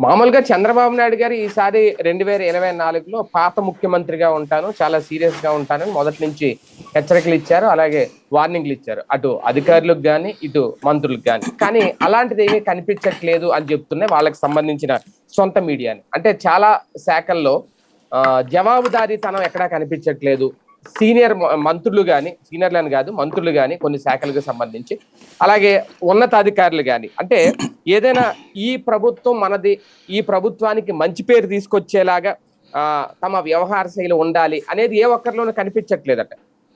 మామూలుగా చంద్రబాబు నాయుడు గారు ఈసారి 2024లో పాత ముఖ్యమంత్రిగా ఉంటాను, చాలా సీరియస్ గా ఉంటానని మొదటి నుంచి హెచ్చరికలు ఇచ్చారు, అలాగే వార్నింగ్లు ఇచ్చారు, అటు అధికారులకు కానీ ఇటు మంత్రులకు కానీ. కానీ అలాంటిది ఏమీ కనిపించట్లేదు అని చెప్తున్నాయి వాళ్ళకి సంబంధించిన సొంత మీడియాని. అంటే చాలా శాఖల్లో జవాబుదారీతనం ఎక్కడా కనిపించట్లేదు. సీనియర్ మంత్రులు కానీ, సీనియర్లను కాదు మంత్రులు కానీ కొన్ని శాఖలకు సంబంధించి, అలాగే ఉన్నతాధికారులు కానీ, అంటే ఏదైనా ఈ ప్రభుత్వం మనది, ఈ ప్రభుత్వానికి మంచి పేరు తీసుకొచ్చేలాగా తమ వ్యవహార శైలి ఉండాలి అనేది ఏ ఒక్కరిలోనూ కనిపించట్లేదట.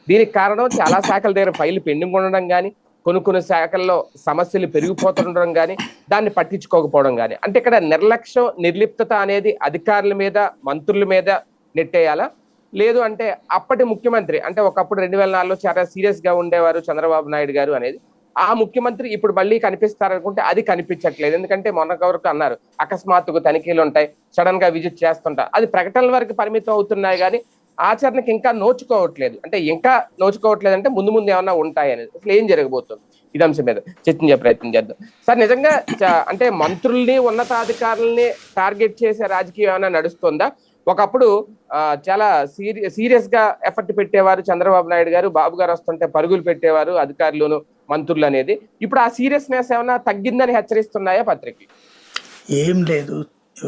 దీనికి కారణం చాలా శాఖల దగ్గర ఫైల్ పెండింగ్ ఉండడం కానీ, కొన్ని శాఖల్లో సమస్యలు పెరిగిపోతుండడం కానీ, దాన్ని పట్టించుకోకపోవడం కానీ. అంటే ఇక్కడ నిర్లక్ష్యం, నిర్లిప్తత అనేది అధికారుల మీద, మంత్రుల మీద నెట్టేయాలా? లేదు అంటే అప్పటి ముఖ్యమంత్రి, అంటే ఒకప్పుడు 2004లో చాలా సీరియస్ గా ఉండేవారు చంద్రబాబు నాయుడు గారు అనేది, ఆ ముఖ్యమంత్రి ఇప్పుడు మళ్ళీ కనిపిస్తారనుకుంటే అది కనిపించట్లేదు. ఎందుకంటే మొన్న వరకు అన్నారు అకస్మాత్తుగా తనిఖీలు ఉంటాయి, సడన్ గా విజిట్ చేస్తుంటా, అది ప్రకటనల వరకు పరిమితం అవుతున్నాయి కానీ ఆచరణకి ఇంకా నోచుకోవట్లేదు. అంటే ఇంకా నోచుకోవట్లేదు అంటే ముందు ముందు ఏమన్నా ఉంటాయి అనేది. అసలు ఏం జరగబోతుంది ఇది అంశం మీద చర్చించే ప్రయత్నం చేద్దాం. సార్, నిజంగా అంటే మంత్రుల్ని, ఉన్నతాధికారుల్ని టార్గెట్ చేసే రాజకీయం ఏమైనా నడుస్తుందా? ఒకప్పుడు చాలా సీరియస్ గా ఎఫర్ట్ పెట్టేవారు చంద్రబాబు నాయుడు గారు, బాబు గారు వస్తుంటే పరుగులు పెట్టేవారు అధికారులను, మంత్రులు అనేది. ఇప్పుడు ఆ సీరియస్నెస్ ఏమైనా తగ్గిందని హెచ్చరిస్తున్నాయా పత్రిక? ఏం లేదు,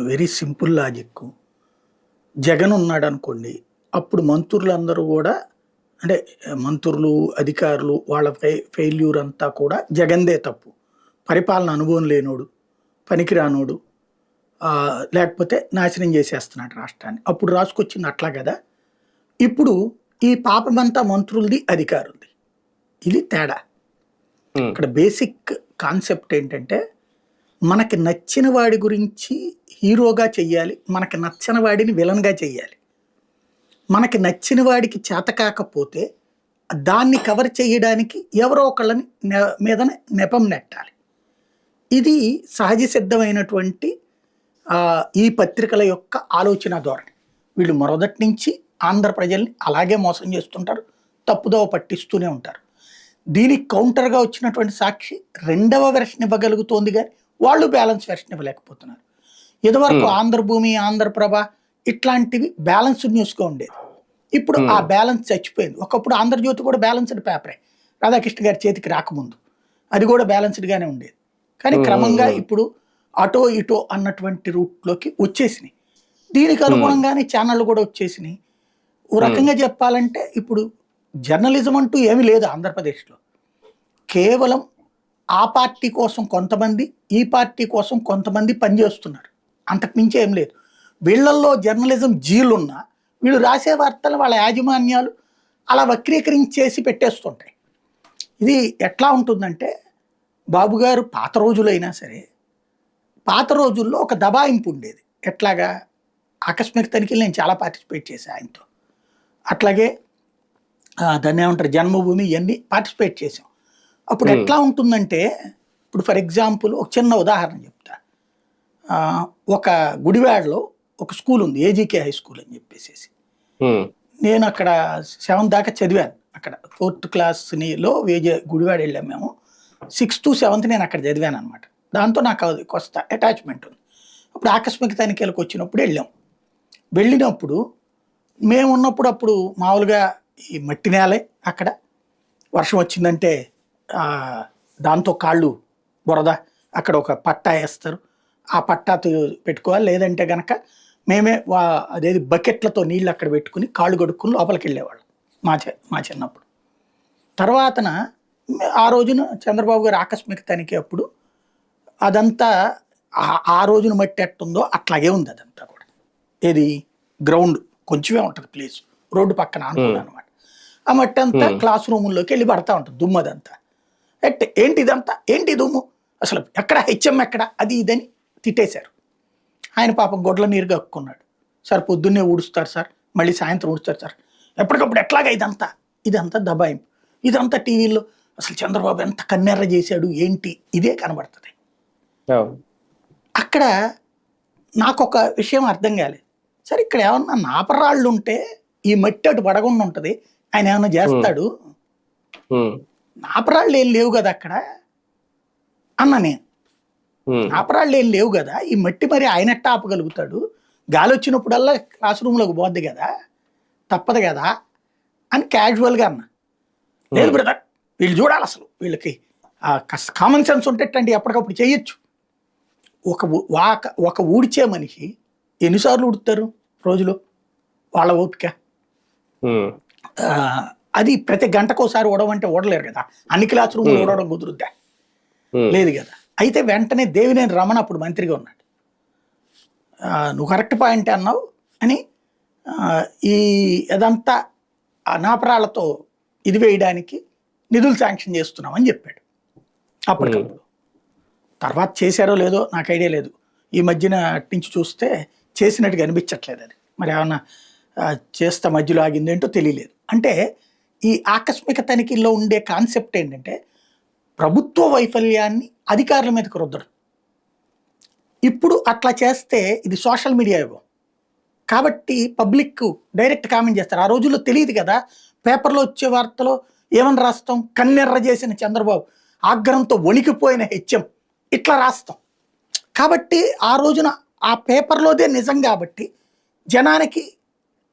వెరీ సింపుల్ లాజిక్. జగన్ ఉన్నాడు అనుకోండి, అప్పుడు మంత్రులందరూ కూడా, అంటే మంత్రులు, అధికారులు, వాళ్ళ ఫెయిల్యూర్ అంతా కూడా జగన్దే తప్పు. పరిపాలన అనుభవం లేనోడు, పనికిరానోడు, లేకపోతే నాశనం చేసేస్తున్నాడు రాష్ట్రాన్ని. అప్పుడు రాసుకొచ్చింది అట్లా కదా. ఇప్పుడు ఈ పాపమంతా మంత్రులది, అధికారులది. ఇది తేడా. ఇక్కడ బేసిక్ కాన్సెప్ట్ ఏంటంటే, మనకి నచ్చిన వాడి గురించి హీరోగా చెయ్యాలి, మనకి నచ్చని వాడిని విలన్గా చెయ్యాలి. మనకి నచ్చిన వాడికి చేత కాకపోతే దాన్ని కవర్ చేయడానికి ఎవరో ఒకళ్ళని మీద నెపం నెట్టాలి. ఇది సహజ సిద్ధమైనటువంటి ఈ పత్రికల యొక్క ఆలోచన ధోరణి. వీళ్ళు మొదటి నుంచి ఆంధ్ర ప్రజల్ని అలాగే మోసం చేస్తుంటారు, తప్పుదోవ పట్టిస్తూనే ఉంటారు. దీనికి కౌంటర్గా వచ్చినటువంటి సాక్షి రెండవ వెర్షన్ ఇవ్వగలుగుతోంది, కానీ వాళ్ళు బ్యాలెన్స్ వెర్షన్ ఇవ్వలేకపోతున్నారు. ఇదివరకు ఆంధ్రభూమి, ఆంధ్రప్రభ ఇట్లాంటివి బ్యాలెన్స్డ్ న్యూస్గా ఉండేది. ఇప్పుడు ఆ బ్యాలెన్స్ చచ్చిపోయింది. ఒకప్పుడు ఆంధ్రజ్యోతి కూడా బ్యాలెన్స్డ్ పేపరే, రాధాకృష్ణ గారి చేతికి రాకముందు అది కూడా బ్యాలెన్స్డ్గానే ఉండేది. కానీ క్రమంగా ఇప్పుడు అటో ఇటో అన్నటువంటి రూట్లోకి వచ్చేసినాయి. దీనికి అనుగుణంగానే ఛానళ్ళు కూడా వచ్చేసినాయి. ఓ రకంగా చెప్పాలంటే ఇప్పుడు జర్నలిజం అంటూ ఏమీ లేదు ఆంధ్రప్రదేశ్లో. కేవలం ఆ పార్టీ కోసం కొంతమంది, ఈ పార్టీ కోసం కొంతమంది పనిచేస్తున్నారు, అంతకుమించి ఏం లేదు. వీళ్ళల్లో జర్నలిజం జీలున్నా వీళ్ళు రాసే వార్తలు వాళ్ళ యాజమాన్యాలు అలా వక్రీకరించేసి పెట్టేస్తుంటాయి. ఇది ఎట్లా ఉంటుందంటే, బాబు గారు పాత రోజులైనా సరే, పాత రోజుల్లో ఒక దబాయింపు ఉండేది. ఎట్లాగా ఆకస్మిక తనిఖీలు నేను చాలా పార్టిసిపేట్ చేశాను ఆయనతో. అట్లాగే దాన్ని ఏమంటారు, జన్మభూమి, ఇవన్నీ పార్టిసిపేట్ చేసాం. అప్పుడు ఎట్లా ఉంటుందంటే, ఇప్పుడు ఫర్ ఎగ్జాంపుల్ ఒక చిన్న ఉదాహరణ చెప్తా. ఒక గుడివాడలో ఒక స్కూల్ ఉంది, ఏజీకే హై స్కూల్ అని చెప్పేసి. నేను అక్కడ 7th దాకా చదివాను. అక్కడ 4th క్లాస్లో గుడివాడ వెళ్ళాము మేము. 6th to 7th నేను అక్కడ చదివాను అనమాట. దాంతో నాకు కొత్త అటాచ్మెంట్ ఉంది. అప్పుడు ఆకస్మిక తనిఖీలకు వచ్చినప్పుడు వెళ్ళినప్పుడు మేము ఉన్నప్పుడు అప్పుడు మామూలుగా ఈ మట్టి నేలే, అక్కడ వర్షం వచ్చిందంటే దాంతో కాళ్ళు బురద, అక్కడ ఒక పట్టా వేస్తారు, ఆ పట్టా పెట్టుకోవాలి. లేదంటే కనుక మేమే అదేది బకెట్లతో నీళ్ళు అక్కడ పెట్టుకుని కాళ్ళు కడుక్కుని లోపలికి వెళ్ళేవాళ్ళం మా చిన్నప్పుడు. తర్వాతన ఆ రోజున చంద్రబాబు గారు ఆకస్మిక తనిఖీ అప్పుడు అదంతా ఆ రోజున మట్టి ఎట్టుందో అట్లాగే ఉంది అదంతా కూడా. ఏది గ్రౌండ్ కొంచెమే ఉంటుంది ప్లేస్, రోడ్డు పక్కన అనుకున్నాను అనమాట. ఆ మట్టి అంతా క్లాస్ రూముల్లోకి వెళ్ళి పడతా ఉంటుంది, దుమ్ము అదంతా. ఏంటి ఇదంతా, ఏంటి దుమ్ము, అసలు ఎక్కడ హెచ్ఎం ఎక్కడ, అది ఇదని తిట్టేశారు. ఆయన పాపం గొడ్ల నీరు కక్కున్నాడు. సార్ పొద్దున్నే ఊడుస్తారు సార్, మళ్ళీ సాయంత్రం ఊడుస్తారు సార్, ఎప్పటికప్పుడు ఎట్లాగా ఇదంతా దబాయింపు. ఇదంతా టీవీలో అసలు చంద్రబాబు ఎంత కన్నెర్ర చేశాడు ఏంటి, ఇదే కనబడుతుంది. అక్కడ నాకు ఒక విషయం అర్థం కాలేదు. సరే, ఇక్కడ ఏమన్నా నాపరాళ్ళు ఉంటే ఈ మట్టి అటు పడకుండా ఉంటుంది, ఆయన ఏమన్నా చేస్తాడు, నాపరాళ్ళు ఏం లేవు కదా అక్కడ అన్న నేను. ఆపరాళ్ళు ఏం లేవు కదా, ఈ మట్టి మరి ఆయనట్ట ఆపగలుగుతాడు, గాలి వచ్చినప్పుడల్లా క్లాస్ రూమ్లోకి పోద్ది కదా, తప్పదు కదా అని క్యాజువల్గా అన్నా. లేదు బ్రదర్, వీళ్ళు చూడాలి, అసలు వీళ్ళకి కామన్ సెన్స్ ఉంటేటండి ఎప్పటికప్పుడు చేయొచ్చు. ఒక ఊడ్చే మనిషి ఎన్నిసార్లు ఉడుతారు రోజులో, వాళ్ళ ఓపిక. అది ప్రతి గంటకోసారి ఊడమంటే ఊడలేరు కదా, అన్ని క్లాస్ రూమ్లు ఊడవడం కుదురుద్దా, లేదు కదా. అయితే వెంటనే దేవినేని రమణ అప్పుడు మంత్రిగా ఉన్నాడు, నువ్వు కరెక్ట్ పాయింట్ అన్నావు అని ఈ ఇదంతా నాపరాళ్లతో ఇది వేయడానికి నిధులు శాంక్షన్ చేస్తున్నామని చెప్పాడు అప్పటికప్పుడు. తర్వాత చేశారో లేదో నాకు ఐడియా లేదు, ఈ మధ్యన నుంచి చూస్తే చేసినట్టుగా అనిపించట్లేదు. అది మరి ఏమన్నా చేస్తా మధ్యలో ఆగింది ఏంటో తెలియలేదు. అంటే ఈ ఆకస్మిక తనిఖీల్లో ఉండే కాన్సెప్ట్ ఏంటంటే ప్రభుత్వ వైఫల్యాన్ని అధికారుల మీదకి రుద్దడం. ఇప్పుడు అట్లా చేస్తే ఇది సోషల్ మీడియా యుగం కాబట్టి పబ్లిక్ డైరెక్ట్ కామెంట్ చేస్తారు. ఆ రోజుల్లో తెలియదు కదా, పేపర్లో వచ్చే వార్తలో ఏమని రాస్తాం, కన్నెర్ర చేసిన చంద్రబాబు, ఆగ్రహంతో వణికిపోయిన హెచ్ఎం, ఇట్లా రాస్తాం. కాబట్టి ఆ రోజున ఆ పేపర్లోదే నిజం కాబట్టి జనానికి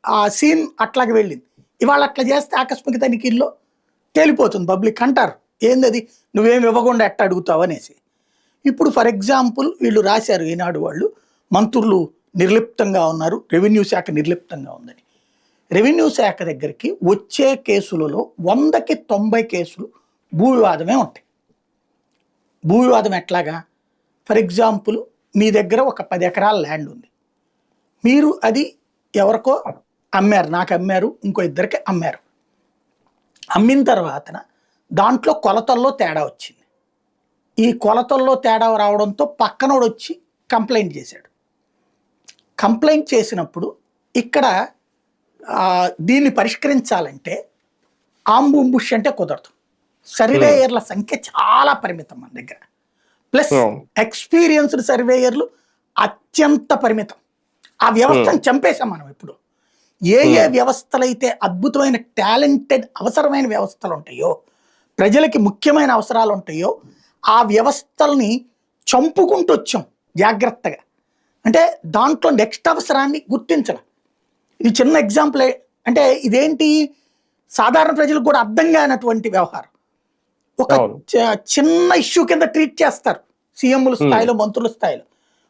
ఆ సీన్ అట్లాగే వెళ్ళింది. ఇవాళ అట్లా చేస్తే ఆకస్మిక తనిఖీల్లో తేలిపోతుంది, పబ్లిక్ అంటారు ఏందది నువ్వేమి ఇవ్వకుండా ఎట్ట అడుగుతావు అనేసి. ఇప్పుడు ఫర్ ఎగ్జాంపుల్ వీళ్ళు రాశారు ఈనాడు వాళ్ళు, మంత్రులు నిర్లిప్తంగా ఉన్నారు, రెవెన్యూ శాఖ నిర్లిప్తంగా ఉందని. రెవెన్యూ శాఖ దగ్గరికి వచ్చే కేసులలో 100కి 90 కేసులు భూ వివాదమే ఉంటాయి. భూ వివాదం ఎట్లాగా, ఫర్ ఎగ్జాంపుల్ మీ దగ్గర ఒక 10 ఎకరాల ల్యాండ్ ఉంది, మీరు అది ఎవరికో అమ్మారు, నాకు అమ్మారు, ఇంకో ఇద్దరికి అమ్మారు. అమ్మిన తర్వాత దాంట్లో కొలతల్లో తేడా వచ్చింది. ఈ కొలతల్లో తేడా రావడంతో పక్కనోడు వచ్చి కంప్లైంట్ చేశాడు. కంప్లైంట్ చేసినప్పుడు ఇక్కడ దీన్ని పరిష్కరించాలంటే ఆంబుంబుష్ అంటే కుదరదు, సర్వేయర్ల సంఖ్య చాలా పరిమితం మన దగ్గర, ప్లస్ ఎక్స్పీరియన్స్డ్ సర్వేయర్లు అత్యంత పరిమితం. ఆ వ్యవస్థను చంపేశాం మనం. ఇప్పుడు ఏ వ్యవస్థలైతే అద్భుతమైన టాలెంటెడ్ అవసరమైన వ్యవస్థలు ఉంటాయో, ప్రజలకి ముఖ్యమైన అవసరాలు ఉంటాయో, ఆ వ్యవస్థల్ని చంపుకుంటూ వచ్చాం జాగ్రత్తగా. అంటే దాంట్లో నెక్స్ట్ అవసరాన్ని గుర్తించడం. ఇది చిన్న ఎగ్జాంపుల్. అంటే ఇదేంటి, సాధారణ ప్రజలకు కూడా అర్థం కానటువంటి వ్యవహారం. ఒక చిన్న ఇష్యూ కింద ట్రీట్ చేస్తారు సీఎంల స్థాయిలో, మంత్రుల స్థాయిలో.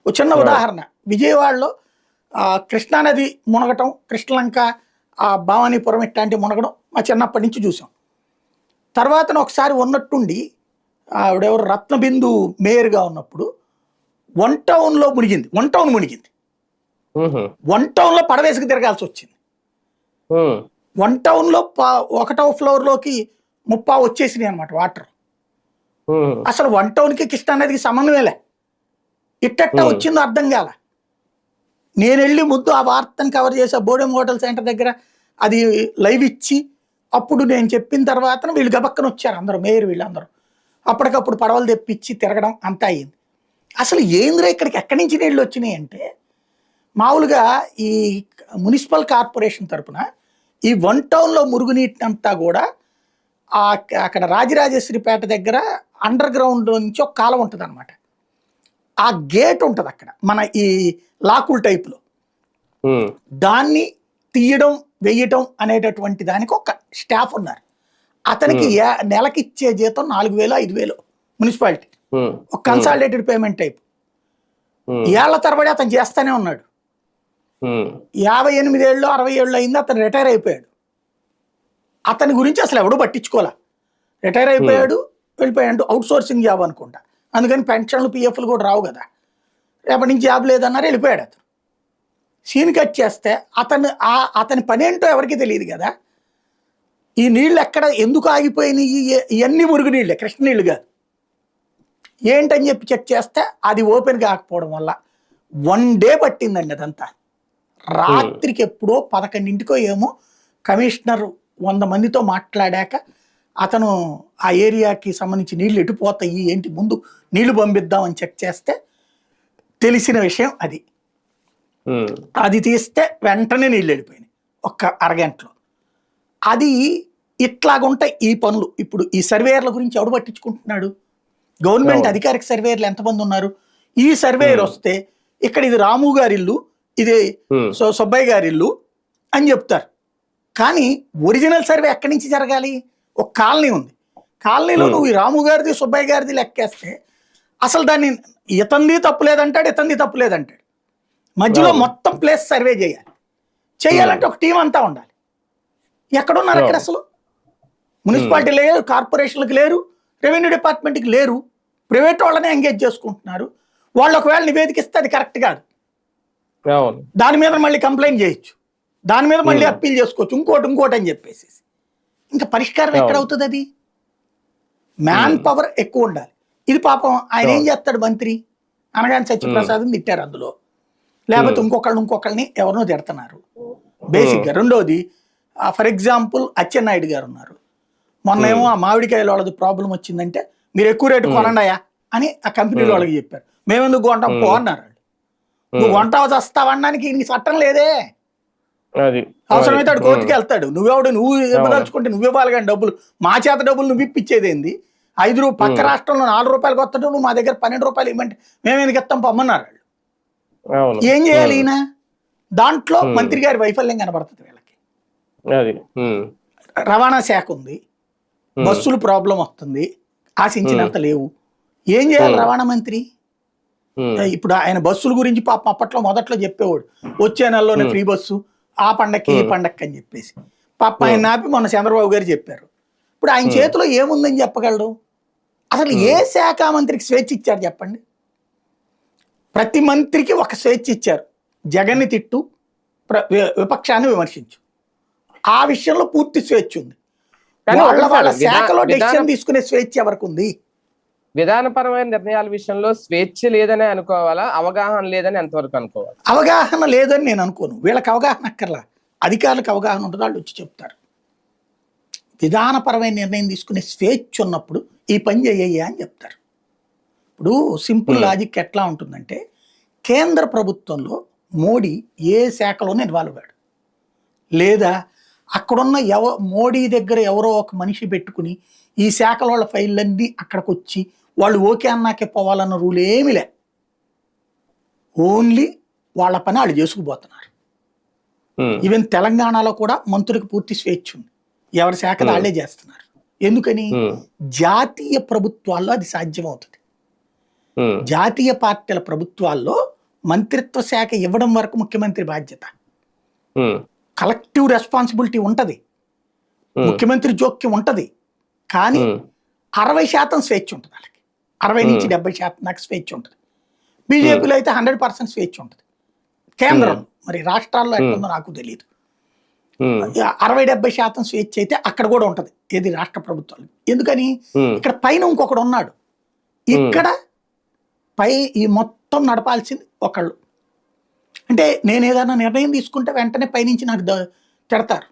ఒక చిన్న ఉదాహరణ, విజయవాడలో కృష్ణానది మునగటం, కృష్ణలంక, భవానీపురం ఇట్లాంటి మునగడం మా చిన్నప్పటి నుంచి చూసాం. తర్వాత ఒకసారి ఉన్నట్టుండి ఆవిడెవరు రత్నబిందు మేయర్గా ఉన్నప్పుడు వన్ టౌన్లో మునిగింది, వన్ టౌన్లో పడవేసుకు తిరగాల్సి వచ్చింది. వన్ టౌన్లో 1వ ఫ్లోర్లోకి 30 వచ్చేసినాయి అనమాట వాటర్. అసలు వన్ టౌన్కి కృష్ణానదికి సమన్వయలే, ఇట్టట్ట వచ్చిందో అర్థం కాల. నేను వెళ్ళి ముందు ఆ వార్తను కవర్ చేసా బోడెం హోటల్ సెంటర్ దగ్గర, అది లైవ్ ఇచ్చి అప్పుడు నేను చెప్పిన తర్వాత వీళ్ళు గబక్కన వచ్చారు అందరూ, మేయర్ వీళ్ళందరూ అప్పటికప్పుడు పడవలు తెప్పించి తిరగడం అంతా అయ్యింది. అసలు ఏంద్రా ఇక్కడికి ఎక్కడి నుంచి నీళ్ళు వచ్చినాయి అంటే, మామూలుగా ఈ మున్సిపల్ కార్పొరేషన్ తరఫున ఈ వన్ టౌన్లో మురుగునీటినంతా కూడా అక్కడ రాజరాజేశ్వరిపేట దగ్గర అండర్ గ్రౌండ్ నుంచి ఒక కాలం ఉంటుంది అనమాట. ఆ గేట్ ఉంటుంది అక్కడ, మన ఈ లాకుల్ టైప్లో, దాన్ని తీయడం వెయ్యటం అనేటటువంటి దానికి ఒక స్టాఫ్ ఉన్నారు. అతనికి నెలకి ఇచ్చే జీతం 4,000 5,000 మున్సిపాలిటీ, ఒక కన్సాలిడేటెడ్ పేమెంట్ టైప్. ఏళ్ల తరబడి అతను చేస్తానే ఉన్నాడు. 58 ఏళ్ళు 60 ఏళ్ళు అయింది, అతను రిటైర్ అయిపోయాడు. అతని గురించి అసలు ఎవడూ పట్టించుకోలే. రిటైర్ అయిపోయాడు, వెళ్ళిపోయాడు, అవుట్ సోర్సింగ్ జాబ్ అనుకుంటా, అందుకని పెన్షన్లు పిఎఫ్లు కూడా రావు కదా, రేపటి నుంచి జాబ్ లేదన్నారు, వెళ్ళిపోయాడు. అతను సీన్ కట్ చేస్తే అతని పని ఏంటో ఎవరికి తెలియదు కదా. ఈ నీళ్ళు ఎక్కడ ఎందుకు ఆగిపోయినాయి, ఇవన్నీ మురుగు నీళ్ళే, కృష్ణ నీళ్ళు కాదు. ఏంటని చెప్పి చెక్ చేస్తే అది ఓపెన్ కాకపోవడం వల్ల 1 డే పట్టిందండి అదంతా. రాత్రికి ఎప్పుడో 11ంటికో ఏమో కమిషనర్ 100 మందితో మాట్లాడాక అతను ఆ ఏరియాకి సంబంధించి నీళ్ళు ఎటుపోతాయి ఏంటి, ముందు నీళ్లు పంపిద్దామని చెక్ చేస్తే తెలిసిన విషయం అది. అది తీస్తే వెంటనే నీళ్ళు వెళ్ళిపోయినాయి ఒక్క అరగంటలో. అది ఇట్లాగుంటాయి ఈ పనులు. ఇప్పుడు ఈ సర్వేయర్ల గురించి ఎవడు పట్టించుకుంటున్నాడు? గవర్నమెంట్ అధికారిక సర్వేయర్లు ఎంతమంది ఉన్నారు? ఈ సర్వేయర్ వస్తే ఇక్కడ ఇది రాము గారి ఇల్లు, ఇది సుబ్బయ్య గారి ఇల్లు అని చెప్తారు. కానీ ఒరిజినల్ సర్వే ఎక్కడి నుంచి జరగాలి? ఒక కాలనీ ఉంది, కాలనీలో నువ్వు ఈ రాము గారిది సుబ్బయ్య గారిది లెక్కేస్తే అసలు దాన్ని ఇతంది తప్పు లేదంటాడు, ఇతంది తప్పు లేదంటాడు. మధ్యలో మొత్తం ప్లేస్ సర్వే చేయాలంటే ఒక టీం అంతా ఉండాలి. ఎక్కడున్నారు అక్కడ? అసలు మున్సిపాలిటీ లేరు, కార్పొరేషన్లకు లేరు, రెవెన్యూ డిపార్ట్మెంట్కి లేరు, ప్రైవేట్ వాళ్ళనే ఎంగేజ్ చేసుకుంటున్నారు. వాళ్ళు ఒకవేళ నివేదిక ఇస్తే అది కరెక్ట్ కాదు, దాని మీద మళ్ళీ కంప్లైంట్ చేయొచ్చు, దాని మీద మళ్ళీ అప్పీల్ చేసుకోవచ్చు, ఇంకోటి అని చెప్పేసి. ఇంకా పరిష్కారం ఎక్కడవుతుంది? అది మ్యాన్ పవర్ ఎక్కువ ఉండాలి. ఇది పాపం ఆయన ఏం చేస్తాడు మంత్రి అనగానే సత్యప్రసాద్ తిట్టారు అందులో, లేకపోతే ఇంకొకళ్ళని ఎవరినో తిడుతున్నారు బేసిక్గా. రెండోది ఫర్ ఎగ్జాంపుల్ అచ్చెన్నాయుడు గారు ఉన్నారు, మొన్న ఏమో ఆ మామిడికాయల వాళ్ళది ప్రాబ్లం వచ్చిందంటే మీరు ఎక్కువ రేటు కొనండియా అని ఆ కంపెనీల వాళ్ళకి చెప్పారు. మేమెందుకు కొంటాం పో అన్నారు వాళ్ళు. నువ్వు వంట వస్తావనడానికి నీ చట్టం లేదే, అవసరమైతే వాడు కోర్టుకి వెళ్తాడు. నువ్వు ఇవ్వదలుచుకుంటే నువ్వు ఇవ్వాలి కానీ డబ్బులు, మా చేత డబ్బులు నువ్వు ఇప్పించేది ఏంది? 5 పక్క రాష్ట్రంలో 4 రూపాయలకు వస్తాడు, నువ్వు మా దగ్గర 12 రూపాయలు ఇవ్వమంటే మేము ఎందుకు ఇస్తాం పమ్మన్నారు వాళ్ళు. ఏం చేయాలి ఈయన? దాంట్లో మంత్రి గారి వైఫల్యం కనబడుతుంది వీళ్ళకి. రవాణా శాఖ ఉంది, బస్సులు ప్రాబ్లం వస్తుంది, ఆశించినంత లేవు. ఏం చేయాలి రవాణా మంత్రి? ఇప్పుడు ఆయన బస్సుల గురించి పాపం అప్పట్లో మొదట్లో చెప్పేవాడు, వచ్చే నెలలోనే ఫ్రీ బస్సు, ఆ పండక్కి ఈ పండక్కి అని చెప్పేసి. పాప ఆయన నాపి మొన్న చంద్రబాబు గారు చెప్పారు. ఇప్పుడు ఆయన చేతిలో ఏముందని చెప్పగలడు? అసలు ఏ శాఖ మంత్రికి స్వేచ్ఛ ఇచ్చారు చెప్పండి? ప్రతి మంత్రికి ఒక స్వేచ్ఛ ఇచ్చారు, జగన్ని తిట్టు, విపక్షాన్ని విమర్శించు, ఆ విషయంలో పూర్తి స్వేచ్ఛ ఉంది. వాళ్ళ శాఖలో డెసిషన్ తీసుకునే స్వేచ్ఛ ఎవరికి ఉంది? విధానపరమైన నిర్ణయాల విషయంలో స్వేచ్ఛ లేదని అనుకోవాలా, అవగాహన లేదని ఎంతవరకు అనుకోవాలి? అవగాహన లేదని నేను అనుకోను. వీళ్ళకి అవగాహన అక్కర్లా, అధికారులకు అవగాహన ఉంటుంది, వాళ్ళు వచ్చి చెప్తారు. విధానపరమైన నిర్ణయం తీసుకునే స్వేచ్ఛ ఉన్నప్పుడు ఈ పని చేయ్యా అని చెప్తారు. ఇప్పుడు సింపుల్ లాజిక్ ఎట్లా ఉంటుందంటే, కేంద్ర ప్రభుత్వంలో మోడీ ఏ శాఖలోనే ఇన్వాల్వ్ అయ్యాడు, లేదా అక్కడున్న మోడీ దగ్గర ఎవరో ఒక మనిషి పెట్టుకుని ఈ శాఖల వాళ్ళ ఫైళ్ళన్నీ అక్కడికి వచ్చి వాళ్ళు ఓకే అన్నాకే పోవాలన్న రూల్ ఏమీ లే. ఓన్లీ వాళ్ళ పని వాళ్ళు చేసుకుపోతున్నారు. ఈవెన్ తెలంగాణలో కూడా మంత్రులకు పూర్తి స్వేచ్ఛ ఉంది, ఎవరి శాఖ వాళ్ళే చేస్తున్నారు. ఎందుకని? జాతీయ ప్రభుత్వాల్లో అది సాధ్యమవుతుంది. జాతీయ పార్టీల ప్రభుత్వాల్లో మంత్రిత్వ శాఖ ఇవ్వడం వరకు ముఖ్యమంత్రి బాధ్యత, కలెక్టివ్ రెస్పాన్సిబిలిటీ ఉంటది, ముఖ్యమంత్రి జోక్యం ఉంటది. కానీ 60% స్వేచ్ఛ ఉంటుంది వాళ్ళకి, 60 నుంచి 70% దాకా స్వేచ్ఛ ఉంటుంది. బీజేపీలో అయితే 100% స్వేచ్ఛ ఉంటుంది. కేంద్రం మరి రాష్ట్రాల్లో ఎట్లుందో నాకు తెలియదు. 60-70% స్వేచ్ఛ అయితే అక్కడ కూడా ఉంటది, ఏది రాష్ట్ర ప్రభుత్వాలు. ఎందుకని? ఇక్కడ పైన ఇంకొకడు ఉన్నాడు, ఇక్కడ ఈ మొత్తం నడపాల్సింది ఒకళ్ళు. అంటే నేను ఏదైనా నిర్ణయం తీసుకుంటే వెంటనే పైనుంచి నాకు తిడతారు.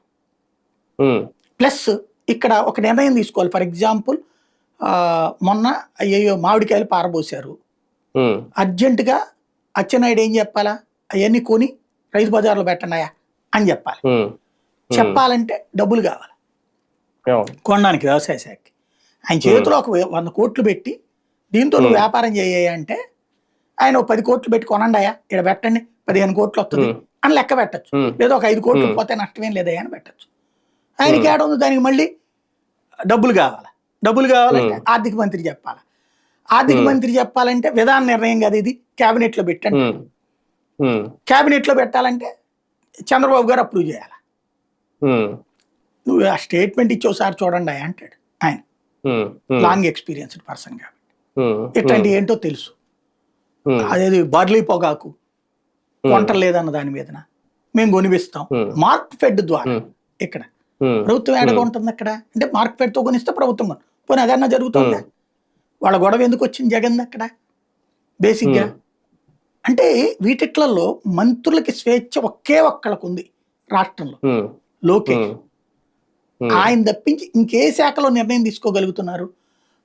ప్లస్ ఇక్కడ ఒక నిర్ణయం తీసుకోవాలి. ఫర్ ఎగ్జాంపుల్ మొన్న అయ్యో మామిడికాయలు పారబోసారు, అర్జెంటుగా అచ్చెన్నాయుడు ఏం చెప్పాలా? అవన్నీ కొని రైతు బజార్లో పెట్టండియా అని చెప్పాలి. చెప్పాలంటే డబ్బులు కావాలి కొనడానికి వ్యవసాయ శాఖకి. ఆయన చేతిలో ఒక 100 కోట్లు పెట్టి దీంతో నువ్వు వ్యాపారం చేయంటే ఆయన 10 కోట్లు పెట్టి కొనండియా, ఇక్కడ పెట్టండి 15 కోట్లు వస్తుంది అని లెక్క పెట్టచ్చు. లేదా ఒక 5 కోట్లు పోతే నష్టమేం లేదయ్యా అని పెట్టచ్చు. ఆయనకి ఏడ ఉంది? దానికి మళ్ళీ డబ్బులు కావాలంటే ఆర్థిక మంత్రి చెప్పాలి. ఆర్థిక మంత్రి చెప్పాలంటే విధాన నిర్ణయం కదా ఇది, క్యాబినెట్లో పెట్టండి. క్యాబినెట్లో పెట్టాలంటే చంద్రబాబు గారు అప్రూవ్ చేయాలి. నువ్వు ఆ స్టేట్మెంట్ ఇచ్చి ఒకసారి చూడండి అంటాడు ఆయన, లాంగ్ ఎక్స్పీరియన్స్డ్ పర్సన్ కాబట్టి. ఇట్లాంటి ఏంటో తెలుసు. అదేది బార్లీ పొగాకు కొంటలు లేదన్న దాని మీదన మేము కొనిపిస్తాం మార్క్ ఫెడ్ ద్వారా. ఇక్కడ ప్రభుత్వం ఏడగా ఉంటుంది అక్కడ అంటే మార్క్ ఫెడ్ తో కొనిస్తే ప్రభుత్వం పోనీ అదన్నా జరుగుతుందా? వాళ్ళ గొడవ ఎందుకు వచ్చింది జగన్ అక్కడ బేసిక్గా? అంటే వీటిట్లలో మంత్రులకి స్వేచ్ఛ ఒకే ఒక్కళ్ళకు ఉంది రాష్ట్రంలో, లోకేష్. ఆయన తప్పించి ఇంకే శాఖలో నిర్ణయం తీసుకోగలుగుతున్నారు?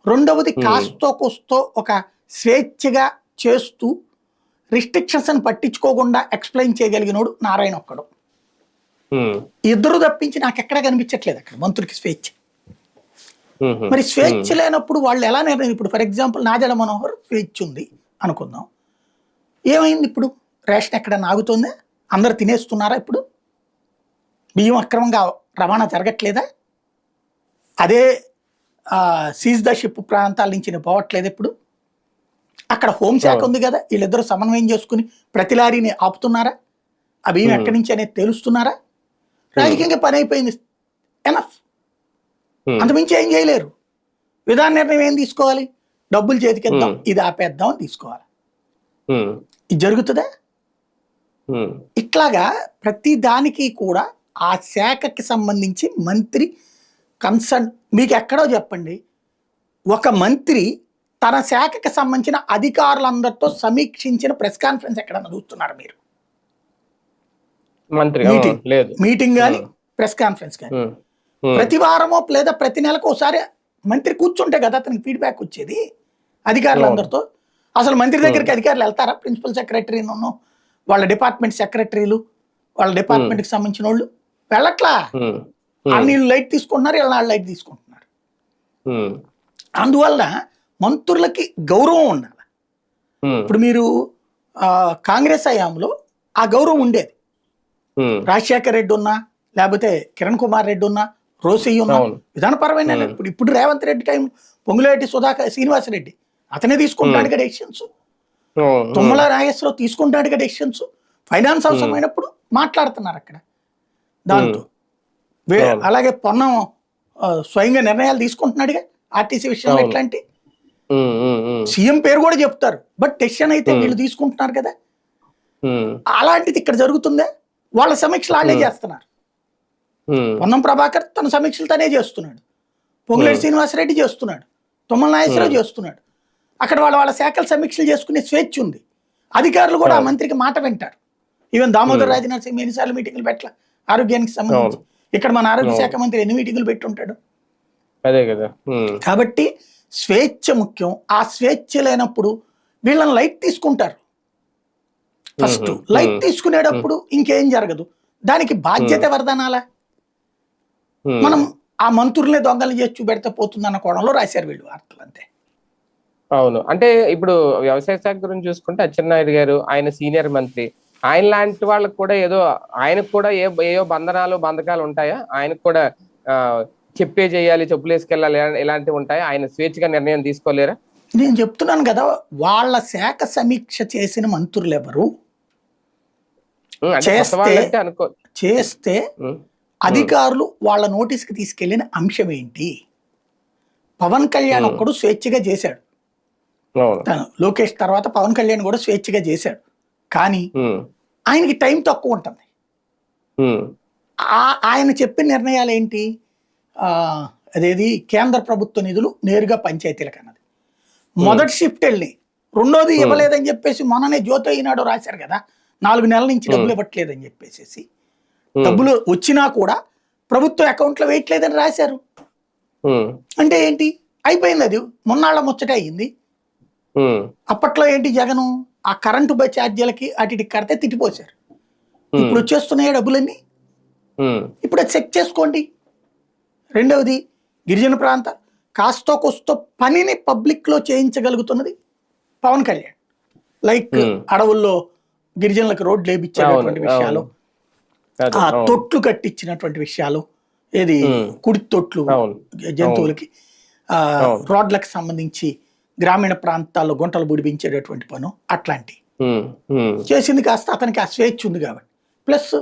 రెండవది కాస్తో కోస్తో ఒక స్వేచ్ఛగా చేస్తూ రిస్ట్రిక్షన్స్ అని పట్టించుకోకుండా ఎక్స్ప్లెయిన్ చేయగలిగినోడు నారాయణ ఒక్కడు. ఇద్దరు తప్పించి నాకు ఎక్కడా కనిపించట్లేదు అక్కడ మంత్రులకి స్వేచ్ఛ. మరి స్వేచ్ఛ లేనప్పుడు వాళ్ళు ఎలా నిర్ణయం? ఇప్పుడు ఫర్ ఎగ్జాంపుల్ నాదెళ్ల మనోహర్ స్వేచ్ఛ ఉంది అనుకుందాం, ఏమైంది ఇప్పుడు? రేషన్ ఎక్కడన్నా ఆగుతుందా? అందరు తినేస్తున్నారా ఇప్పుడు? బియ్యం అక్రమంగా రవాణా జరగట్లేదా? అదే సీజ్ ద షిప్ ప్రాంతాల నుంచి పోవట్లేదు ఇప్పుడు? అక్కడ హోంశాఖ ఉంది కదా, వీళ్ళిద్దరూ సమన్వయం చేసుకుని ప్రతి లారీని ఆపుతున్నారా? ఆ బియ్యం ఎక్కడి నుంచి అనేది తెలుస్తున్నారా? రాజకీయంగా పని అయిపోయింది, ఎనఫ్. అంతమించి ఏం చేయలేరు. విధాన నిర్ణయం ఏం తీసుకోవాలి? డబ్బులు చేతికిద్దాం, ఇది ఆపేద్దాం అని తీసుకోవాలి. ఇది జరుగుతుందా? ఇట్లాగా ప్రతి దానికి కూడా ఆ శాఖకి సంబంధించి మంత్రి కన్సర్న్. మీకు ఎక్కడో చెప్పండి, ఒక మంత్రి తన శాఖకి సంబంధించిన అధికారులందరితో సమీక్షించిన ప్రెస్ కాన్ఫరెన్స్ ఎక్కడన్నా చూస్తున్నారు మీరు? మీటింగ్ కానీ ప్రెస్ కాన్ఫరెన్స్ కానీ ప్రతి వారమో లేదా ప్రతి నెలకు ఒకసారి మంత్రి కూర్చుంటే కదా అతనికి ఫీడ్బ్యాక్ వచ్చేది అధికారులందరితో. అసలు మంత్రి దగ్గరికి అధికారులు వెళ్తారా? ప్రిన్సిపల్ సెక్రటరీ వాళ్ళ డిపార్ట్మెంట్ సెక్రటరీలు, వాళ్ళ డిపార్ట్మెంట్కి సంబంధించిన వాళ్ళు వెళ్ళట్లా. వీళ్ళు లైట్ తీసుకుంటున్నారు, వీళ్ళ లైట్ తీసుకుంటున్నారు. అందువల్ల మంత్రులకి గౌరవం ఉండాలి. ఇప్పుడు మీరు కాంగ్రెస్ హయాంలో ఆ గౌరవం ఉండేది. రాజశేఖర్ రెడ్డి ఉన్నా, లేకపోతే కిరణ్ కుమార్ రెడ్డి ఉన్నా, రోసయ్య ఉన్నా, విధానపరమైన ఇప్పుడు రేవంత్ రెడ్డి టైం పొంగులేటి శ్రీనివాసరెడ్డి అతనే తీసుకుంటాడు కదా డెసిషన్స్. తుమ్మల నాగేశ్వరరావు తీసుకుంటాడు కదా డెసిషన్స్. ఫైనాన్స్ అవసరమైనప్పుడు మాట్లాడుతున్నారు అక్కడ దాంతో. అలాగే పొన్నం స్వయంగా నిర్ణయాలు తీసుకుంటున్నాడుగా ఆర్టీసీ విషయంలో. ఇట్లాంటి సీఎం పేరు కూడా చెప్తారు, బట్ డెసిషన్ అయితే వీళ్ళు తీసుకుంటున్నారు కదా. అలాంటిది ఇక్కడ జరుగుతుందే. వాళ్ళ సమీక్షలు వాళ్ళే చేస్తున్నారు. పొన్నం ప్రభాకర్ తన సమీక్షలు తనే చేస్తున్నాడు, పొంగులేటి శ్రీనివాసరెడ్డి చేస్తున్నాడు, తుమ్మల నాగేశ్వరరావు చేస్తున్నాడు. అక్కడ వాళ్ళ శాఖల సమీక్షలు చేసుకునే స్వేచ్ఛ ఉంది. అధికారులు కూడా ఆ మంత్రికి మాట వింటారు. ఈవెన్ దామోదర్ రాజనరసింహ ఎన్నిసార్లు మీటింగ్లు పెట్టాల ఆరోగ్యానికి సంబంధించి? ఇక్కడ మన ఆరోగ్య శాఖ మంత్రి ఎన్ని మీటింగులు పెట్టి ఉంటాడు? అదే కదా. కాబట్టి స్వేచ్ఛ ముఖ్యం. ఆ స్వేచ్ఛ లేనప్పుడు వీళ్ళని లైట్ తీసుకుంటారు. ఫస్ట్ లైట్ తీసుకునేటప్పుడు ఇంకేం జరగదు. దానికి బాధ్యత ఎవరిదనాలా? మనం ఆ మంత్రులనే దొంగలు చేసి చూపెడితే పోతుందన్న కోణంలో రాశారు వీళ్ళు వార్తలు, అంతే. అవును. అంటే ఇప్పుడు వ్యవసాయ శాఖ గురించి చూసుకుంటే అచ్చెన్నాయుడు గారు, ఆయన సీనియర్ మంత్రి, ఆయన లాంటి వాళ్ళకి కూడా ఏదో ఆయనకు కూడా ఏవో బంధకాలు ఉంటాయా? ఆయనకు కూడా చెప్పే చేయాలి, చెప్పులు వేసుకెళ్ళాలి, ఇలాంటివి ఉంటాయా? ఆయన స్వేచ్ఛగా నిర్ణయం తీసుకోలేరా? నేను చెప్తున్నాను కదా, వాళ్ళ శాఖ సమీక్ష చేసిన మంత్రులు ఎవరు? చేస్తే అధికారులు వాళ్ళ నోటీస్కి తీసుకెళ్లిన అంశం ఏంటి? పవన్ కళ్యాణ్ ఒక్కడు స్వేచ్ఛగా చేశాడు, లోకేష్ తర్వాత పవన్ కళ్యాణ్ కూడా స్వేచ్ఛగా చేశాడు. కానీ ఆయనకి టైం తక్కువ ఉంటుంది. ఆయన చెప్పిన నిర్ణయాలు ఏంటి? అదేది కేంద్ర ప్రభుత్వ నిధులు నేరుగా పంచాయతీలకు అన్నది. మొదటి షిఫ్ట్ వెళ్ళి రెండోది ఇవ్వలేదని చెప్పేసి మొన్ననే జ్యోతి ఈనాడు రాశారు కదా, 4 నెలల నుంచి డబ్బులు ఇవ్వట్లేదని చెప్పేసి. డబ్బులు వచ్చినా కూడా ప్రభుత్వ అకౌంట్లో వేయట్లేదని రాశారు. అంటే ఏంటి? అయిపోయింది, అది మొన్నాళ్ళ ముచ్చట అయ్యింది. అప్పట్లో ఏంటి, జగను ఆ కరెంటు ఛార్జీలకి అటు కడితే తిట్టిపోశారు. ఇప్పుడు వచ్చేస్తున్నాయి డబ్బులన్నీ. ఇప్పుడు అది చెక్ చేసుకోండి. రెండవది, గిరిజన ప్రాంతాలు కాస్తో కోస్తో పనిని పబ్లిక్ లో చేయించగలుగుతున్నది పవన్ కళ్యాణ్. లైక్ అడవుల్లో గిరిజనులకు రోడ్లు వేయించేటువంటి విషయాలు, ఆ తొట్లు కట్టించినటువంటి విషయాలు, ఏది కుడి తొట్లు జంతువులకి, రోడ్లకు సంబంధించి గ్రామీణ ప్రాంతాల్లో గుంటలు బుడిపించేటటువంటి పను, అట్లాంటి చేసింది. కాస్త అతనికి ఆ స్వేచ్ఛ ఉంది కాబట్టి, ప్లస్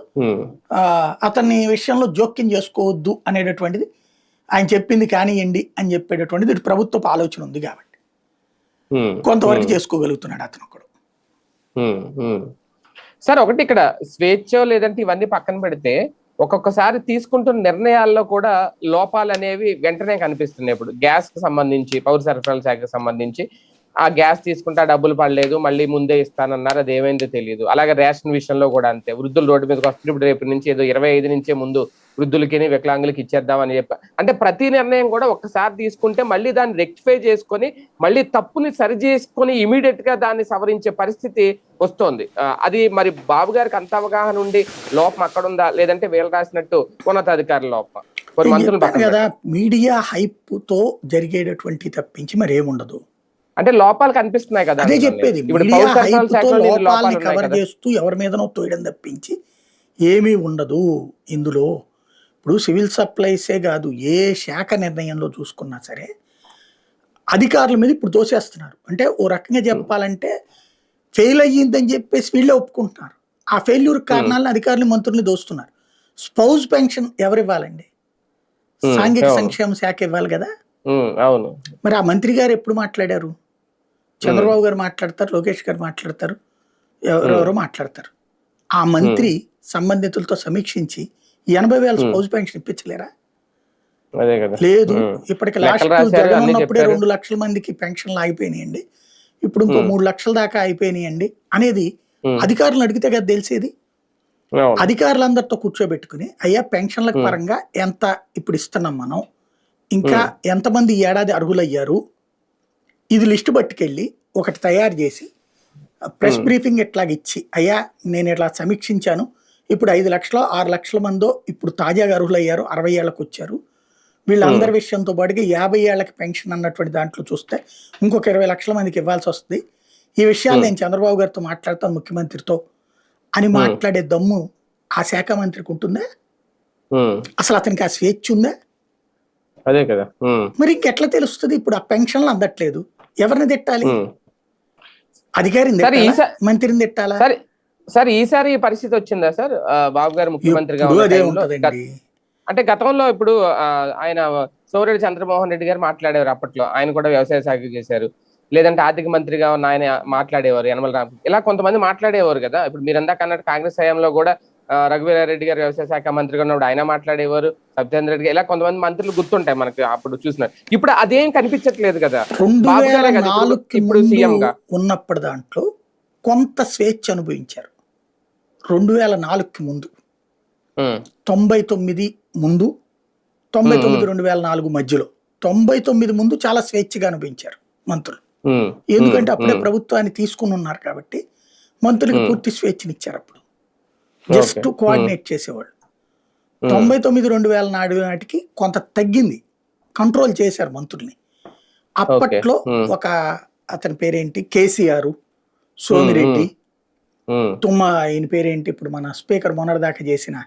అతని విషయంలో జోక్యం చేసుకోవద్దు అనేటటువంటిది, ఆయన చెప్పింది కానివ్వండి అని చెప్పేటటువంటిది ఇటు ప్రభుత్వపు ఆలోచన ఉంది కాబట్టి కొంతవరకు చేసుకోగలుగుతున్నాడు అతను ఒకడు. సార్, ఒకటి ఇక్కడ స్వేచ్ఛ లేదంటే ఇవన్నీ పక్కన పెడితే ఒక్కొక్కసారి తీసుకుంటున్న నిర్ణయాల్లో కూడా లోపాలు అనేవి వెంటనే కనిపిస్తున్నాయి. ఇప్పుడు గ్యాస్ కి సంబంధించి, పౌర సరఫరాల శాఖకు సంబంధించి ఆ గ్యాస్ తీసుకుంటే డబ్బులు పడలేదు, మళ్ళీ ముందే ఇస్తానన్నారు, అది ఏమైందో తెలియదు. అలాగే రేషన్ విషయంలో కూడా అంతే. వృద్ధులు రోడ్డు మీదకి వస్తారు. ఇప్పుడు రేపు నుంచి ఏదో 25 నుంచే ముందు వృద్ధులకి వికలాంగులకి ఇచ్చేద్దామని చెప్పి, అంటే ప్రతి నిర్ణయం కూడా ఒక్కసారి తీసుకుంటే మళ్ళీ దాన్ని రెక్టిఫై చేసుకొని మళ్ళీ తప్పుని సరి చేసుకొని ఇమీడియట్ గా దాన్ని సవరించే పరిస్థితి వస్తోంది. అది మరి బాబు గారికి అంత అవగాహన ఉండి లోపం అక్కడ ఉందా, లేదంటే వీళ్ళు రాసినట్టు ఉన్నతాధికారుల లోపం? కదా, మీడియా హైప్ తో జరిగేటటువంటి తప్పించి మరి ఏముండదు. అంటే లోపాలు కనిపిస్తున్నాయి కదా అదే అందులోనే. చెప్పేది, ఇప్పుడు మీడియా పౌర సరఫరాల హైప్ తో శాఖలో ఇన్ని లోపాలని లోపాలు ఉన్నాయి కవర్ కదా. చేస్తూ ఎవరి మీదనో తోయడం తప్పించి ఏమీ ఉండదు ఇందులో. ఇప్పుడు సివిల్ సప్లైసే కాదు, ఏ శాఖ నిర్ణయంలో చూసుకున్నా సరే అధికారుల మీద ఇప్పుడు తోసేస్తున్నారు. అంటే ఓ రకంగా చెప్పాలంటే ఫెయిల్ అయ్యిందని చెప్పేసి వీళ్ళే ఒప్పుకుంటున్నారు. ఆ ఫెయిల్యూర్ కారణాలను అధికారులు మంత్రుల్ని దోస్తున్నారు. స్పౌజ్ పెన్షన్ ఎవరు ఇవ్వాలండి? సాంఘిక అవును. సంక్షేమ శాఖ ఇవ్వాలి కదా. అవును. మరి ఆ మంత్రి గారు ఎప్పుడు మాట్లాడారు? చంద్రబాబు గారు మాట్లాడతారు, లోకేష్ గారు మాట్లాడతారు, ఎవరెవరో మాట్లాడతారు. ఆ మంత్రి సంబంధితులతో సమీక్షించి 80,000 స్పౌజ్ పెన్షన్ ఇప్పించలేరా? అదే కదా. లేదు. ఇప్పటికి లెక్కలు లాస్ట్ రాశారు, జగన్ అన్ని ఉన్నప్పుడే చెప్పారు. 2 లక్షల మందికి పెన్షన్లు ఆగిపోయినాయండి, ఇప్పుడు ఇంకో 3 లక్షల దాకా అయిపోయినాయండి అనేది అధికారులను అడిగితే కదా తెలిసేది. అవును. అధికారులందరితో కూర్చోబెట్టుకుని అయ్యా పెన్షన్ల పరంగా ఎంత ఇప్పుడు ఇస్తున్నాం మనం, ఇంకా ఎంతమంది ఈ ఏడాది అర్హులయ్యారు, ఇది లిస్టు పట్టుకెళ్ళి ఒకటి తయారు చేసి ప్రెస్ బ్రీఫింగ్ ఇట్లాగ ఇచ్చి అయ్యా నేను ఇట్లా సమీక్షించాను, ఇప్పుడు 5 లక్షలు 6 లక్షల మందో ఇప్పుడు తాజాగా అర్హులయ్యారు, 60 ఏళ్ళకు వచ్చారు, వీళ్ళందరి విషయంతో పాటుగా 50 ఏళ్ళకి పెన్షన్ అన్నటువంటి దాంట్లో చూస్తే ఇంకొక 20 లక్షల మందికి ఇవ్వాల్సి వస్తుంది, ఈ విషయాలు నేను చంద్రబాబు గారితో మాట్లాడతాను ముఖ్యమంత్రితో అని మాట్లాడే దమ్ము ఆ శాఖ మంత్రికి ఉంటుందా? అసలు అతనికి ఆ స్వేచ్ఛ ఉందా? అదే కదా. మరి ఇంకెట్లా తెలుస్తుంది? ఇప్పుడు ఆ పెన్షన్లు అందట్లేదు, ఎవరిని తిట్టాలి? అధికారిని సరే తిట్టాలా, మంత్రిని తిట్టాలా? సరే సార్, ఈసారి ఈ పరిస్థితి వచ్చిందా సార్? బాబు గారు ముఖ్యమంత్రిగా ఎప్పుడు ఉన్న అదే టైంలో ఉంటదండి. అంటే గతంలో ఇప్పుడు ఆయన సోమిరెడ్డి చంద్రమోహన్ రెడ్డి గారు మాట్లాడేవారు అప్పట్లో. ఆయన కూడా వ్యవసాయ శాఖ చేశారు. లేదంటే ఆర్థిక మంత్రిగా ఉన్న ఆయన మాట్లాడేవారు, యనమల రామ. ఇలా కొంతమంది మాట్లాడేవారు కదా. ఇప్పుడు మీరు ఇందాక అన్నట్టు కాంగ్రెస్ హయాంలో కూడా రఘువీరారెడ్డి గారు వ్యవసాయ శాఖ మంత్రిగా ఉన్నప్పుడు ఆయన మాట్లాడేవారు, సత్యేంద్ర రెడ్డి గారు, ఇలా కొంతమంది మంత్రులు గుర్తుంటాయి మనకి అప్పుడు చూసినారు. ఇప్పుడు అదేం కనిపించట్లేదు కదా. బాబు గారే కదా 2004కి ఇప్పుడు ముందు సీఎం గా. ఉన్నప్పటి దాంట్లో కొంత స్వేచ్ఛ అనుభవించారు. 2004కి ముందు, 99 ముందు, 99 2004 మధ్యలో, 99 ముందు చాలా స్వేచ్ఛగా అనిపించారు మంత్రులు. ఎందుకంటే అప్పుడే ప్రభుత్వాన్ని తీసుకుని ఉన్నారు కాబట్టి మంత్రులకు పూర్తి స్వేచ్ఛనిచ్చారు. అప్పుడు జస్ట్ కోఆర్డినేట్ చేసేవాళ్ళు. 99 2004 నాటికి కొంత తగ్గింది, కంట్రోల్ చేశారు మంత్రుల్ని. అప్పట్లో ఒక అతని పేరేంటి, కేసీఆర్, సోమిరెడ్డి, తుమ్మ ఆయన పేరేంటి, ఇప్పుడు మన స్పీకర్ మొన్నటిదాకా చేసిన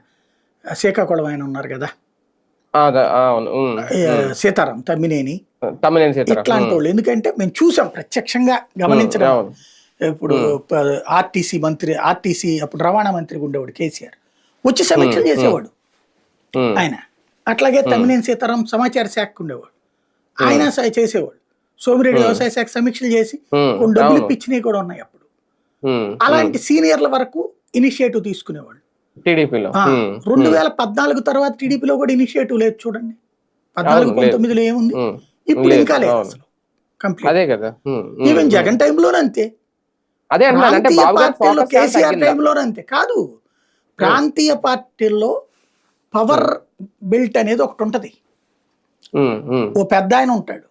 శ్రీకాకుళం ఆయన ఉన్నారు కదా, సీతారాం, తమ్మినేని, ఇట్లాంటి వాళ్ళు. ఎందుకంటే మేము చూసాం, ప్రత్యక్షంగా గమనించడం. ఇప్పుడు ఆర్టీసీ మంత్రి, ఆర్టీసీ అప్పుడు రవాణా మంత్రిగా ఉండేవాడు కేసీఆర్, వచ్చి సమీక్షలు చేసేవాడు ఆయన. అట్లాగే తమ్మినేని సీతారాం సమాచార శాఖకు ఉండేవాడు, ఆయన చేసేవాడు. సోమిరెడ్డి వ్యవసాయ శాఖ సమీక్షలు చేసి కొన్ని డబ్బులు ఇప్పించినవి కూడా ఉన్నాయి అప్పుడు. అలాంటి సీనియర్ల వరకు ఇనిషియేటివ్ తీసుకునేవాళ్ళు. 2014 తర్వాత టీడీపీలో కూడా ఇనిషియేటివ్ లేదు చూడండి. 14-19లో ఏముంది, ఇప్పుడు ఇంకా లేదు అసలు కంప్లీట్. ఈవెన్ జగన్ టైంలోనే అంతే, ప్రాంతీయ పార్టీల్లో కేసీఆర్ టైంలోనే అంతే. కాదు, ప్రాంతీయ పార్టీల్లో పవర్ బెల్ట్ అనేది ఒకటి ఉంటది. ఓ పెద్ద ఆయన ఉంటాడు,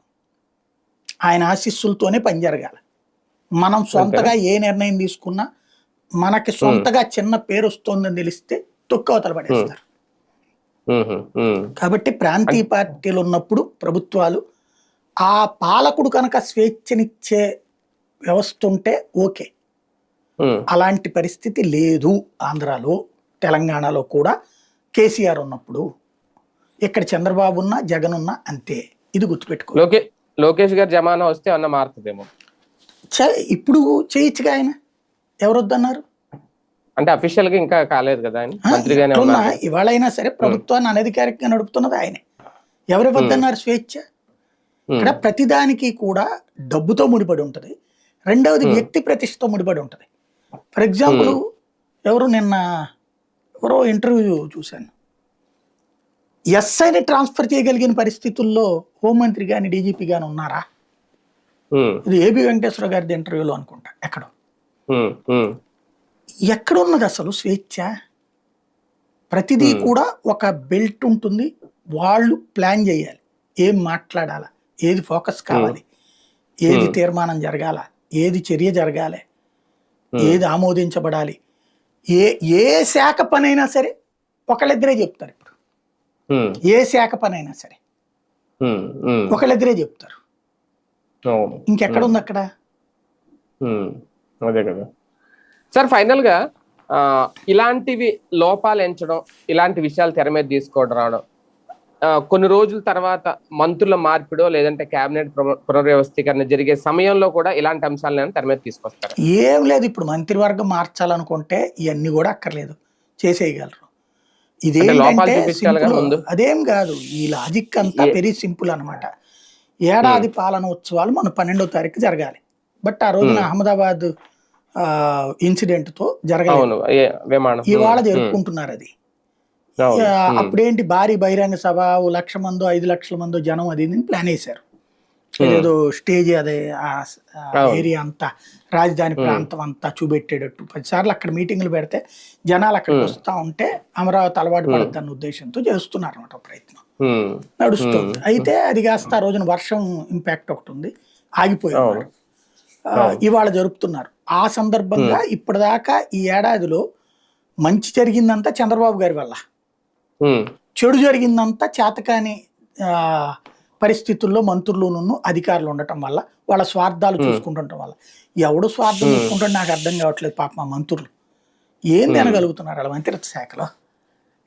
ఆయన ఆశీస్సులతోనే పని జరగాలి. మనం సొంతగా ఏ నిర్ణయం తీసుకున్నా మనకి సొంతగా చిన్న పేరు వస్తుందని తెలిస్తే తొక్కవతల పడేస్తారు. కాబట్టి ప్రాంతీయ పార్టీలు ఉన్నప్పుడు ప్రభుత్వాలు ఆ పాలకుడు కనుక స్వేచ్ఛనిచ్చే వ్యవస్థ ఉంటే ఓకే. అలాంటి పరిస్థితి లేదు ఆంధ్రాలో, తెలంగాణలో కూడా. కేసీఆర్ ఉన్నప్పుడు, ఇక్కడ చంద్రబాబు ఉన్నా జగన్ ఉన్నా అంతే, ఇది గుర్తుపెట్టుకో. లోకేష్ గారు జమానా వస్తే అన్న మారుతుందేమో. ఇప్పుడు చేయొచ్చుగా, ఆయన ఎవరొద్దన్నారు? అంటే అఫీషియల్ గా ఇంకా కాలేదు కదా ఆయన, మంత్రిగానే ఉన్నారు. ఇవాళైనా సరే ప్రభుత్వాన్ని అనధికారికంగా నడుపుతున్నది ఆయనే. ఎవరు వద్దన్నారు స్వేచ్ఛ? ఇక్కడ ప్రతిదానికి కూడా డబ్బుతో ముడిపడి ఉంటది, రెండవది వ్యక్తి ప్రతిష్టతో ముడిపడి ఉంటది. ఫర్ ఎగ్జాంపుల్, ఎవరో ఇంటర్వ్యూ చూశాను, ఎస్ఐని ట్రాన్స్ఫర్ చేయగలిగిన పరిస్థితుల్లో హోంమంత్రి గాని డీజీపీ గాని ఉన్నారా? ఇది ఏబి వెంకటేశ్వర గారి ఇంటర్వ్యూలో అనుకుంటా. ఎక్కడున్నది అసలు స్వేచ్ఛ? ప్రతిదీ కూడా ఒక బెల్ట్ ఉంటుంది, వాళ్ళు ప్లాన్ చేయాలి, ఏం మాట్లాడాలా, ఏది ఫోకస్ కావాలి, ఏది తీర్మానం జరగాల, ఏది చర్య జరగాలి, ఏది ఆమోదించబడాలి. ఏ శాఖ పనైనా సరే ఒకళ్ళిద్దరే చెప్తారు. ఇప్పుడు ఏ శాఖ పనైనా సరే ఒకళ్ళిద్దరే చెప్తారు. అవును. ఇంకెక్కడ ఉంది అక్కడ? ఉమ్, అదే కదా సార్. ఫైనల్ గా ఇలాంటివి లోపాలు ఎంచడం, ఇలాంటి విషయాలు తెర మీద తీసుకోవడం రావడం, కొన్ని రోజుల తర్వాత మంత్రుల మార్పిడో లేదంటే కేబినెట్ పునర్వ్యవస్థీకరణ జరిగే సమయంలో కూడా ఇలాంటి అంశాలను తెర మీద తీసుకొస్తారు. ఏం లేదు, ఇప్పుడు మంత్రివర్గం మార్చాలనుకుంటే ఇవన్నీ కూడా అక్కర్లేదు, చేసేయగలరు. అంటే లోపాలు ఇదేంటంటే చూపించాలిగా సింపుల్, ముందు. అదేం కాదు, ఈ లాజిక్ అంతా ఏ- వెరీ సింపుల్ అనమాట. ఉమ్, ఏడాది పాలన ఉత్సవాలు మన 12వ తారీఖు జరగాలి. బట్ ఆ రోజున ఉమ్, అహ్మదాబాద్ ఇన్సిడెంట్ తో జరగలేదు. అవును. విమానం. ఇవాళ జరుపుకుంటున్నారు అది. అవును. అప్పుడేంటి భారీ బహిరంగ సభ, ఓ 1,00,000 మందో 5,00,000 మందో జనం అది ఇది అని ప్లాన్ వేశారు. ఏదేదో స్టేజ్ అదే అవును. ఏరియా అంతా, రాజధాని ప్రాంతం అంతా చూపెట్టేటట్టు 10 సార్లు అక్కడ మీటింగ్లు పెడితే జనాలు అక్కడికి వస్తూ ఉంటే అమరావతి అలవాటు పడద్దన్న ఉద్దేశంతో చేస్తున్నారు అన్నమాట ప్రయత్నం. నడుస్తుంది. అయితే అది కాస్త ఆ రోజున వర్షం ఇంపాక్ట్ ఒకటి ఉంది, ఆగిపోయి ఉన్నారు. ఇవాళ జరుపుతున్నారు. ఆ సందర్భంగా ఇప్పటిదాకా ఈ ఏడాదిలో మంచి జరిగిందంతా చంద్రబాబు గారి వల్ల, చెడు జరిగిందంతా చేతకాని పరిస్థితుల్లో మంత్రులును అధికారులు ఉండటం వల్ల, వాళ్ళ స్వార్థాలు చూసుకుంటుండటం వల్ల. ఎవడు స్వార్థం చూసుకుంటాడు నాకు అర్థం కావట్లేదు. పాప మా మంత్రులు ఏం తినగలుగుతున్నారు వాళ్ళ మంత్రిత్వ శాఖలో?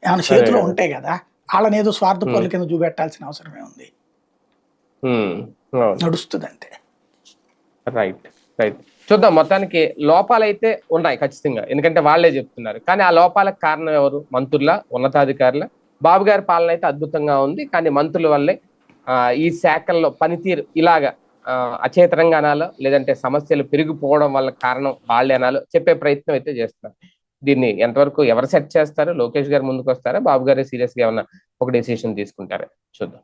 ఏమైనా చేతిలో ఉంటాయి కదా, వాళ్ళని ఏదో స్వార్థ పనుల కింద చూపెట్టాల్సిన అవసరమే ఉంది. నడుస్తుంది అంతే. Right, right. చూద్దాం. మొత్తానికి లోపాలైతే ఉన్నాయి ఖచ్చితంగా, ఎందుకంటే వాళ్ళే చెప్తున్నారు. కానీ ఆ లోపాలకు కారణం ఎవరు? మంత్రుల, ఉన్నతాధికారుల. బాబు గారి పాలన అయితే అద్భుతంగా ఉంది, కానీ మంత్రుల వల్లే ఈ శాఖల్లో పనితీరు ఇలాగా అచేతనంగా అనాలో లేదంటే సమస్యలు పెరిగిపోవడం వల్ల కారణం వాళ్ళే అనాలో చెప్పే ప్రయత్నం అయితే చేస్తున్నారు. దీన్ని ఎంతవరకు ఎవరు సెట్ చేస్తారు? లోకేష్ గారు ముందుకు వస్తారా, బాబు గారే సీరియస్ గా ఏమన్నా ఒక డెసిషన్ తీసుకుంటారా? చూద్దాం.